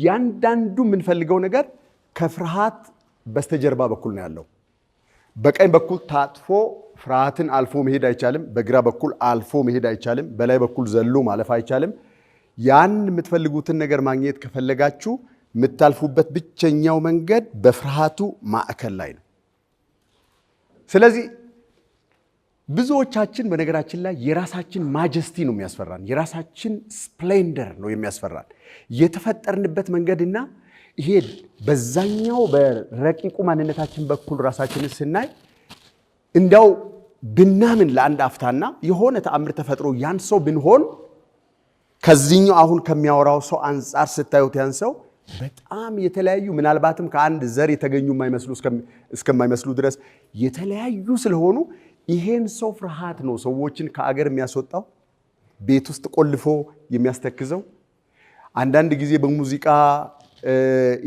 ያንዳንዱ ምን ፈልገው ነገር ከፍርሃት በስተጀርባ በኩል ነው ያለው በቀኝ በኩል ታጥፎ ፍርሃትን አልፎ መሄድ አይቻልም በግራ በኩል አልፎ መሄድ አይቻልም በላይ በኩል ዘሎ ማለፍ አይቻልም ያን የምትፈልጉትን ነገር ማግኘት ከፈለጋችሁ የምታልፉበት ብቸኛው መንገድ በፍርሃቱ ማዕከል ላይ ነው ስለዚህ ብዙዎቻችን በነገራችን ላይ የራሳችን ማጀስቲ ነው የሚያስፈራን የራሳችን ስፕሌንደር ነው የሚያስፈራን የተፈጠርንበት መንገድና ይሄ በዛኛው በረቂቁ ማንነታችን በኩል ራሳችንን ስናይ እንዳው ብናምን ለአንድ አፍታና የሆነ ተአምር ተፈጥሮ ያን ሰው ብንሆን ከዚህኛው አሁን ከሚያወራው ሰው አንፃር ስታዩት ያን ሰው በጣም የተለያዩ ምናልባትም ከአንድ ዘር የተገኙ እስከማይመስሉ ድረስ የተለያዩ ስለሆኑ ይሄን ሰው ፍርሃት ነው ሰዎችን ከአገር የሚያስወጣው ቤት ውስጥ ቆልፎ የሚያስተክዘው አንዳንድ ጊዜ በሙዚቃ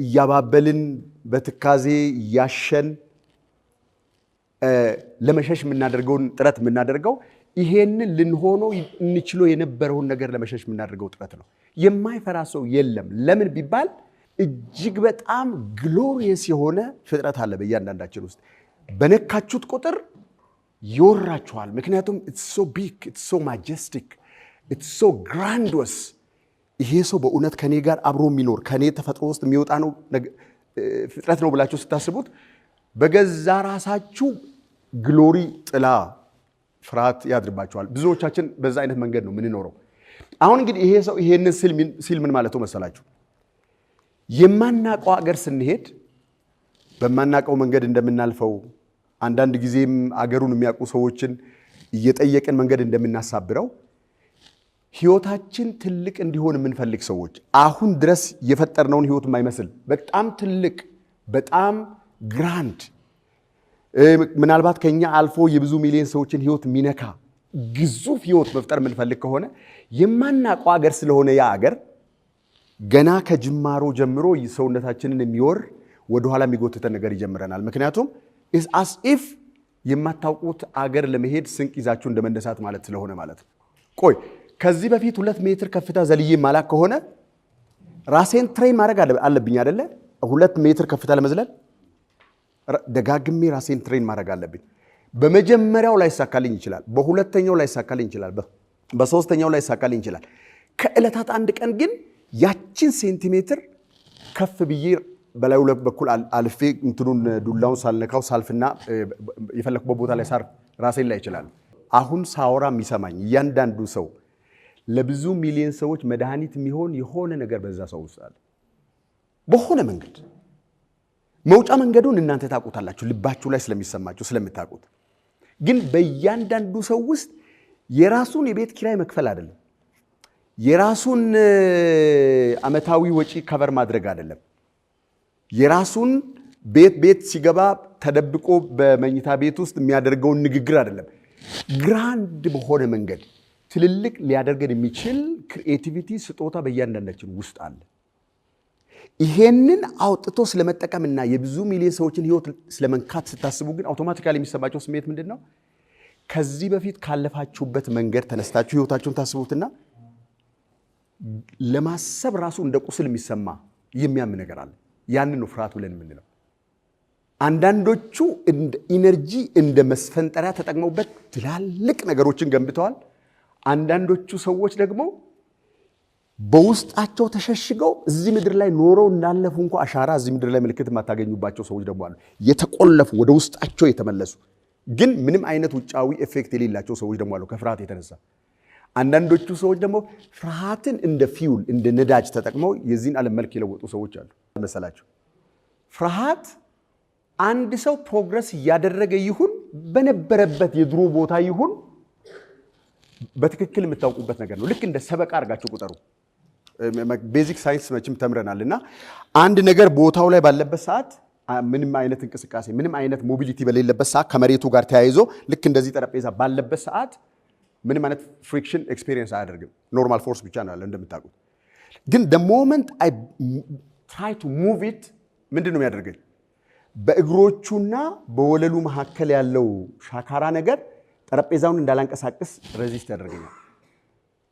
እያባበልን በትካዜ ያሸን ለመሸሽ የምናደርገውን ጥረት የምናደርገው ይሄንን ልንሆነው እንችለው የነበረውን ነገር ለመሸሽ የምናደርገው ጥረት ነው የማይፈራ ሰው የለም ለምን ቢባል እጅግ በጣም ግሎሪየስ የሆነ ፍጥረት አለ በእያንዳንዳችን ውስጥ በነካችሁት ቁጥር ይወራችኋል ምክንያቱም it's so big it's so majestic it's so grandiose ይሄ ሰው በእውነት ከኔ ጋር አብሮ የሚኖር ከኔ ተፈጥሮ ውስጥ የሚወጣ ነው ፍጥረት ነው ብላችሁ ስታስቡት በገዛ ራሳችሁ ግሎሪ ጥላ ፍርሃት ያድርባችኋል ብዙዎቻችን በዛ አይነት መንገድ ነው የምንኖረው አሁን እንግዲህ ይሄ ሰው ይሄንን ሲል ምን ማለቱ መሰላችሁ የማናቀው አገር ስንሄድ በማናቀው መንገድ እንደምናልፈው አንዳንድ ጊዜም አገሩን የሚያውቁ ሰዎችን እየጠየቅን መንገድ እንደምናሳብረው ህይወታችን ትልቅ እንዲሆን የምንፈልግ ሰዎች አሁን ድረስ የፈጠርነውን ህይወት የማይመስል በጣም ትልቅ በጣም ግራንድ ምናልባት ከኛ አልፎ የብዙ ሚሊዮን ሰዎችን ህይወት ሚነካ ግዙፍ ህይወት መፍጠር የምንፈልግ ከሆነ የማናቀው አገር ስለሆነ ያ አገር ገና ከጅማሮ ጀምሮ ሰውነታችንን የሚወር ወደ ኋላ የሚጎትተን ነገር ይጀምረናል ምክንያቱም is as if የማታውቁት አገር ለመሄድ ስንቅ ይዛችሁ እንደመነሳት ማለት ስለሆነ ማለት ቆይ ከዚህ በፊት 2 ሜትር ከፍታ ዘልዬ ማላክ ከሆነ ራሴን ትሬን ማድረግ አለብኝ አይደለ 2 ሜትር ከፍታ ለመዝለል ደጋግሜ ራሴን ትሬን ማድረግ አለብኝ በመጀመሪያው ላይ ሳካልኝ ይችላል በሁለተኛው ላይ ሳካልኝ ይችላል በሶስተኛው ላይ ሳካልኝ ይችላል ከእለታት አንድ ቀን ግን ያቺን ሴንቲሜትር ከፍ ብዬ በላዩ በኩል አልፌ እንትኑን ዱላውን ሳልነካው ሳልፍና የፈለኩበት ቦታ ላይ ሳርፍ ራሴን ላይ ይችላል አሁን ሳወራ የሚሰማኝ እያንዳንዱ ሰው ለብዙ ሚሊዮን ሰዎች መድኃኒት የሚሆን የሆነ ነገር በዛ ሰው ውስጥ አለ በሆነ መንገድ መውጫ መንገዱን እናንተ ታውቁታላችሁ ልባችሁ ላይ ስለሚሰማችሁ ስለምታውቁት ግን በእያንዳንዱ ሰው ውስጥ የራሱን የቤት ኪራይ መክፈል አይደለም የራሱን አመታዊ ወጪ ከቨር ማድረግ አይደለም የራሱን ቤት ሲገባ ተደብቆ በመኝታ ቤት ውስጥ የሚያደርገውን ንግግር አይደለም ግራንድ በሆነ መንገድ ትልልቅ ሊያደርገን የሚችል ክሪኤቲቪቲ ስጦታ በእያንዳንዳችን ውስጥ አለ ይሄንን አውጥቶ ስለመጠቀምና የብዙ ሚሊዮን ሰዎችን ህይወት ስለመንካት ስታስቡ ግን አውቶማቲካሊ የሚሰማቸው ስሜት ምንድነው ከዚህ በፊት ካለፋችሁበት መንገድ ተነስታችሁ ህይወታችሁን ታስቡትና ለማሰብ ራሱ እንደ ቁስል የሚሰማ የሚያም ነገር አለ ያንን ነው ፍርሃት ብለን የምንለው አንዳንዶቹ ኢነርጂ እንደ መስፈንጠሪያ ተጠቅመውበት ትላልቅ ነገሮችን ገንብተዋል አንዳንዶቹ ሰዎች ደግሞ በውስጣቸው ተሸሽገው እዚህ ምድር ላይ ኖረው እንዳለፉ እንኳን አሻራ እዚህ ምድር ላይ ምልክት ማታገኙባቸው ሰዎች ደግሞ አሉ የተቆለፉ ወደ ውስጣቸው የተመለሱ ግን ምንም አይነት ውጫዊ ኤፌክት የሌላቸው ሰዎች ደግሞ አሉ ከፍርሃት የተነሳ አንዳንዶቹ ሰዎች ደግሞ ፍርሃትን እንደ ፊውል እንደ ነዳጅ ተጠቅመው የዚህን ዓለም መልክ የለወጡ ሰዎች አሉ መሰላችሁ ፍርሃት አንድ ሰው ፕሮግረስ ያደረገ ይሁን በነበረበት የድሮ ቦታ ይሁን በትክክል የምታውቁበት ነገር ነው ልክ እንደ ሰበቃ አድርጋችሁ ቁጠሩ ቤዚክ ሳይንስ መቼም ተምረናልና አንድ ነገር ቦታው ላይ ባለበት ሰዓት ምንም አይነት እንቅስቃሴ ምንም አይነት ሞቢሊቲ በሌለበት ሰዓት ከመሬቱ ጋር ተያይዞ ልክ እንደዚህ ጠረጴዛ ባለበት ሰዓት ምንም አይነት ፍሪክሽን ኤክስፒሪየንስ አያደርግም ኖርማል ፎርስ ብቻ ነው ያለው እንደምታውቁት ግን the moment I try to move it ምንድነው የሚያደርገኝ በእግሮቹና በወለሉ መካከል ያለው ሻካራ ነገር ጠረጴዛውን እንዳላንቀሳቀስ ሬዚስት ያደርገኛል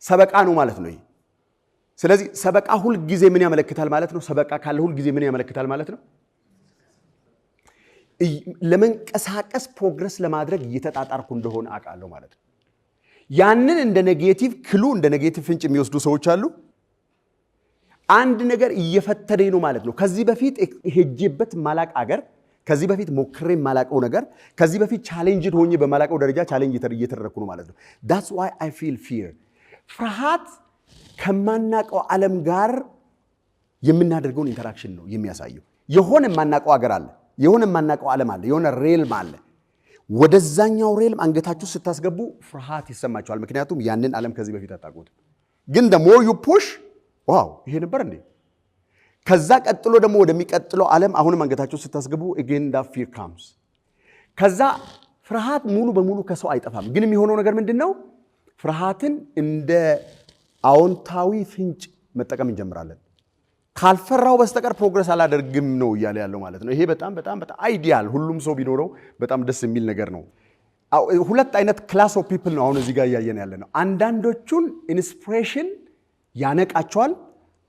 ሰበቃ ነው ማለት ነው ስለዚህ ሰበቃ ሁል ጊዜ ምን ያመለክታል ማለት ነው? ሰበቃ ካለ ሁል ጊዜ ምን ያመለክታል ማለት ነው? ለመንቀሳቀስ ፕሮግረስ ለማድረግ እየተጣጣርኩ እንደሆነ አውቃለሁ ማለት ነው። ያንን እንደ ኔጌቲቭ ክሉ እንደ ኔጌቲቭ ፍንጭ የሚወስዱ ሰዎች አሉ። አንድ ነገር እየፈተደኝ ነው ማለት ነው። ከዚህ በፊት ሄጄበት ማላቅ አገር፣ ከዚህ በፊት ሞክሬ ማላቀው ነገር፣ ከዚህ በፊት ቻሌንጅድ ሆኜ በማላቀው ደረጃ ቻሌንጅ እየተደረኩ ነው ማለት ነው። that's why I feel fear። ፍርሃት ከማናቀው ዓለም ጋር የምናደርገውን ኢንተራክሽን ነው የሚያሳየው። የሆነ የማናቀው አገር አለ፣ የሆነ የማናቀው ዓለም አለ፣ የሆነ ሬልም አለ። ወደዛኛው ሬልም አንገታችሁ ስታስገቡ ፍርሃት ይሰማችኋል። ምክንያቱም ያንን ዓለም ከዚህ በፊት አታውቁትም። ግን the more you push ዋው ይሄ ነበር እንዴ? ከዛ ቀጥሎ ደግሞ ወደሚቀጥለው ዓለም አሁንም አንገታችሁ ስታስገቡ again that fear comes። ከዛ ፍርሃት ሙሉ በሙሉ ከሰው አይጠፋም። ግን የሚሆነው ነገር ምንድነው? ፍርሃትን እንደ አዎንታዊ ፍንጭ መጠቀም እንጀምራለን። ካልፈራው በስተቀር ፕሮግረስ አላደርግም ነው እያለ ያለው ማለት ነው። ይሄ በጣም በጣም በጣም አይዲያል ሁሉም ሰው ቢኖረው በጣም ደስ የሚል ነገር ነው። ሁለት አይነት ክላስ ኦፍ ፒፕል ነው አሁን እዚህ ጋር እያየን ያለ ነው። አንዳንዶቹን ኢንስፒሬሽን ያነቃቸዋል፣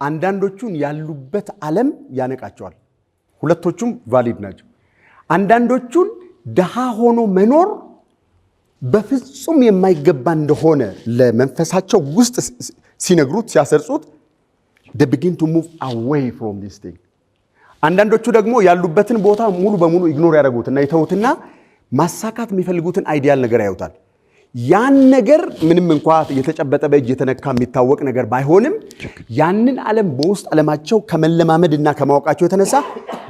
አንዳንዶቹን ያሉበት ዓለም ያነቃቸዋል። ሁለቶቹም ቫሊድ ናቸው። አንዳንዶቹን ድሃ ሆኖ መኖር በፍጹም የማይገባ እንደሆነ ለመንፈሳቸው ውስጥ ሲነግሩት ሲያሰርጹት they begin to move away from this thing። አንዳንዶቹ ደግሞ ያሉበትን ቦታ ሙሉ በሙሉ ኢግኖር ያደርጉትና ይተውትና ማሳካት የሚፈልጉትን አይዲያል ነገር ያዩታል። ያን ነገር ምንም እንኳን የተጨበጠ በእጅ የተነካ የሚታወቅ ነገር ባይሆንም ያንን ዓለም በውስጥ ዓለማቸው ከመለማመድና ከማወቃቸው የተነሳ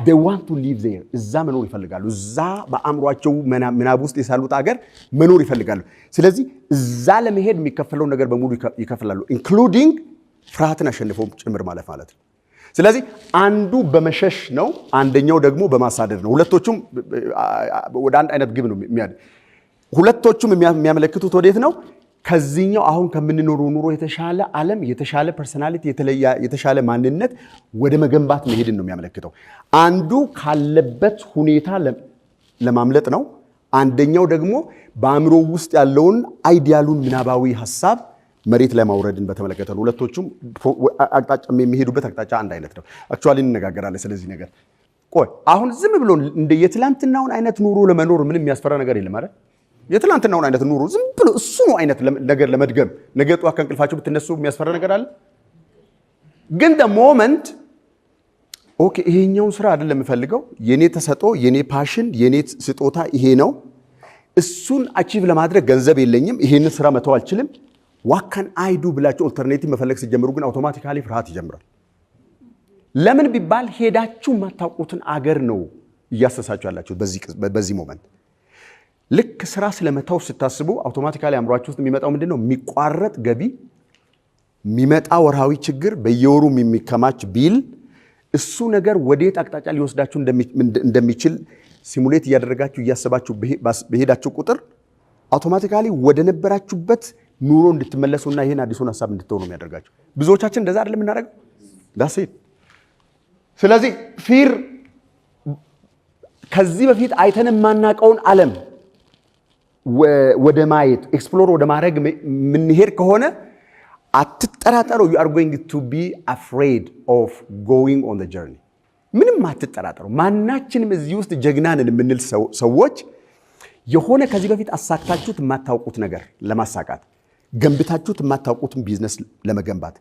they want to live there። እዛ መኖር ይፈልጋሉ። እዛ በአእምሯቸው ምናብ ውስጥ የሳሉት አገር መኖር ይፈልጋሉ። ስለዚህ እዛ ለመሄድ የሚከፈለው ነገር በሙሉ ይከፍላሉ፣ ኢንክሉዲንግ ፍርሃትን አሸንፈው ጭምር ማለት ነው። ስለዚህ አንዱ በመሸሽ ነው፣ አንደኛው ደግሞ በማሳደድ ነው። ሁለቶቹም ወደ አንድ አይነት ግብ ነው የሚያድ ሁለቶቹም የሚያመለክቱት ወዴት ነው? ከዚህኛው አሁን ከምንኖረው ኑሮ የተሻለ ዓለም፣ የተሻለ ፐርሰናሊቲ፣ የተሻለ ማንነት ወደ መገንባት መሄድን ነው የሚያመለክተው። አንዱ ካለበት ሁኔታ ለማምለጥ ነው፣ አንደኛው ደግሞ በአእምሮ ውስጥ ያለውን አይዲያሉን ምናባዊ ሐሳብ መሬት ላይ ማውረድን በተመለከተ ነው። ሁለቶቹም አቅጣጫ የሚሄዱበት አቅጣጫ አንድ አይነት ነው። አክቹአሊ እንነጋገራለን ስለዚህ ነገር። ቆይ አሁን ዝም ብሎ እንደ የትላንትናውን አይነት ኑሮ ለመኖር ምንም የሚያስፈራ ነገር የለም አይደል? የትላንትናውን አይነት ኑሮ ዝም ብሎ እሱ ነው አይነት ነገር ለመድገም ነገ ጧት ከእንቅልፋችሁ ብትነሱ የሚያስፈራ ነገር አለ? ግን the moment ኦኬ ይሄኛውን ስራ አይደለም የምፈልገው፣ የኔ ተሰጦ፣ የኔ ፓሽን፣ የኔ ስጦታ ይሄ ነው፣ እሱን አቺቭ ለማድረግ ገንዘብ የለኝም፣ ይሄንን ስራ መተው አልችልም፣ what can I do ብላችሁ ኦልተርኔቲቭ መፈለግ ሲጀምሩ ግን አውቶማቲካሊ ፍርሃት ይጀምራል። ለምን ቢባል ሄዳችሁ ማታውቁትን አገር ነው እያሰሳችሁ ያላችሁት በዚህ ሞመንት። ልክ ስራ ስለመታው ስታስቡ አውቶማቲካሊ አእምሯችሁ ውስጥ የሚመጣው ምንድነው? የሚቋረጥ ገቢ፣ የሚመጣ ወርሃዊ ችግር፣ በየወሩ የሚከማች ቢል፣ እሱ ነገር ወዴት አቅጣጫ ሊወስዳችሁ እንደሚችል ሲሙሌት እያደረጋችሁ እያሰባችሁ በሄዳችሁ ቁጥር አውቶማቲካሊ ወደ ነበራችሁበት ኑሮ እንድትመለሱና ይሄን አዲሱን ሐሳብ እንድትሆኑ ነው የሚያደርጋችሁ። ብዙዎቻችን እንደዛ አይደለም የምናደርገው። that's it። ስለዚህ ፊር ከዚህ በፊት አይተን የማናውቀውን ዓለም ወደ ማየት ኤክስፕሎር ወደ ማድረግ የምንሄድ ከሆነ አትጠራጠሩ። you are going to be afraid of going on the journey። ምንም አትጠራጠሩ። ማናችንም እዚህ ውስጥ ጀግናንን የምንል ሰዎች የሆነ ከዚህ በፊት አሳክታችሁት የማታውቁት ነገር ለማሳካት፣ ገንብታችሁት የማታውቁትን ቢዝነስ ለመገንባት፣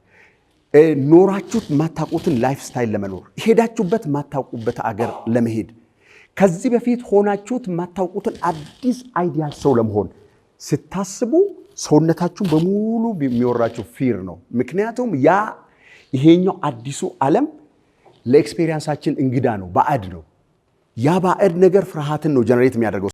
ኖራችሁት የማታውቁትን ላይፍ ስታይል ለመኖር፣ ሄዳችሁበት የማታውቁበት አገር ለመሄድ፣ ከዚህ በፊት ሆናችሁት የማታውቁትን አዲስ አይዲያል ሰው ለመሆን ስታስቡ ሰውነታችሁን በሙሉ የሚወራችሁ ፊር ነው። ምክንያቱም ያ ይሄኛው አዲሱ ዓለም ለኤክስፔሪየንሳችን እንግዳ ነው፣ ባዕድ ነው። ያ ባዕድ ነገር ፍርሃትን ነው ጀነሬት የሚያደርገው።